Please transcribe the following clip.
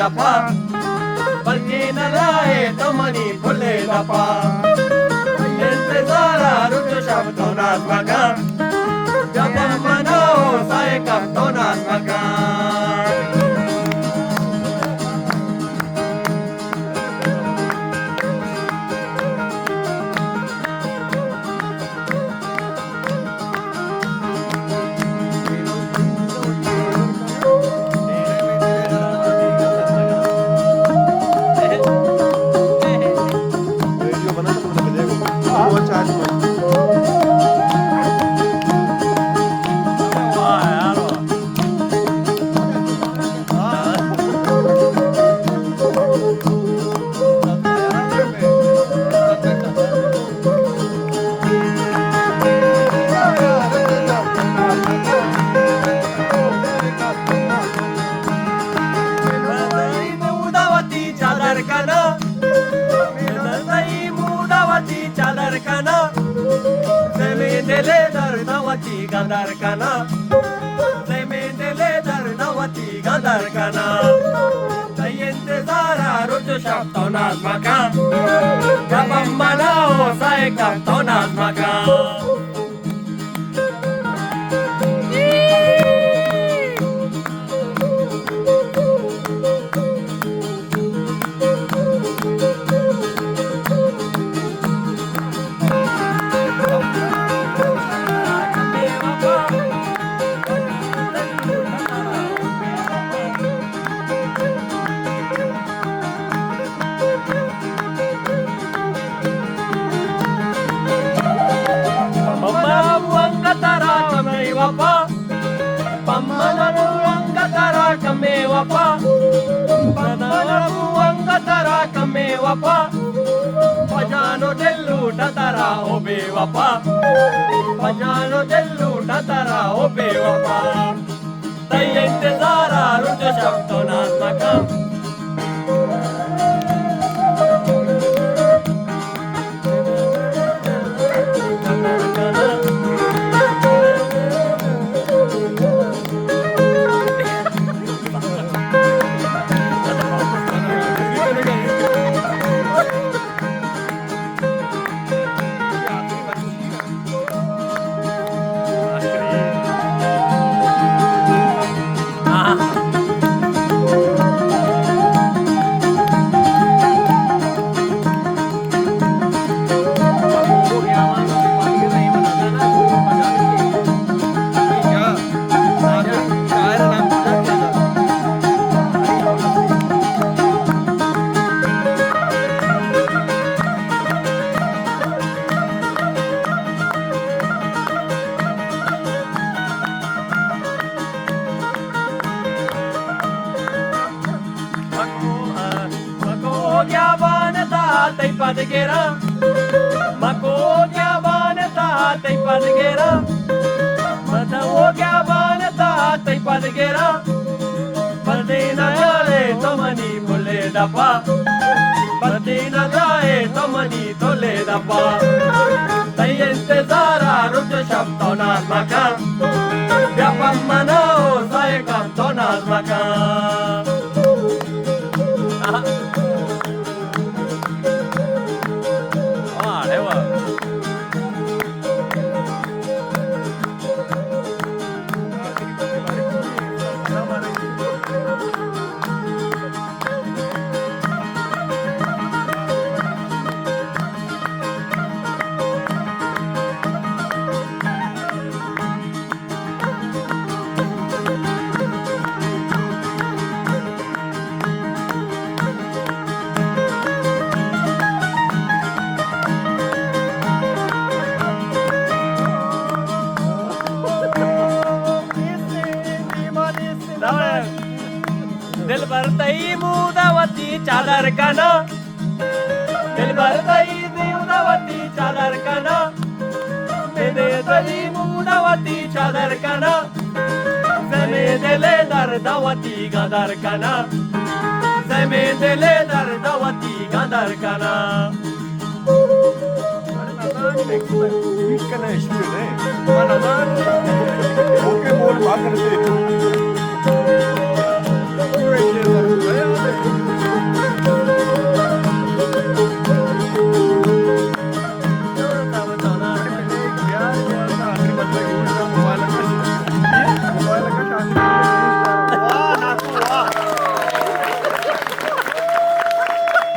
दफा बल्कि न लाए तो मनी फुले दफा इंतजारा रुक शब्दों नाज़मका जब मनाओ साए कब तो नाज़मका Gandarkana Zemindele darnawati gandarkana Tayente zara ruju shabto nazmaka Jabam manao sae kapto nazmaka Pamanamu angatara kame wapa Pamanamu angatara kame wapa Pajano dellu tatara obe wapa Pajano dellu tatara obe wapa Tayente zara ruja shabto nazmaka Tay padgera mako kya banata tay padgera mata wo kya banata tay padgera padina yale tomani bole dapa padina jaye tomani tole dapa tay intezara ruj shabto nazmaka vyapam manao sae kapto nazmaka दिल भरतई मुदावती चादर कना दिल भरतई मुदावती चादर कना मेरे दली मुदावती चादर कना समे दिले दर्दवती गदर कना समे दिले दर्दवती गदर कना Fica na esquina, né? Mananá, Pokémon, máquina de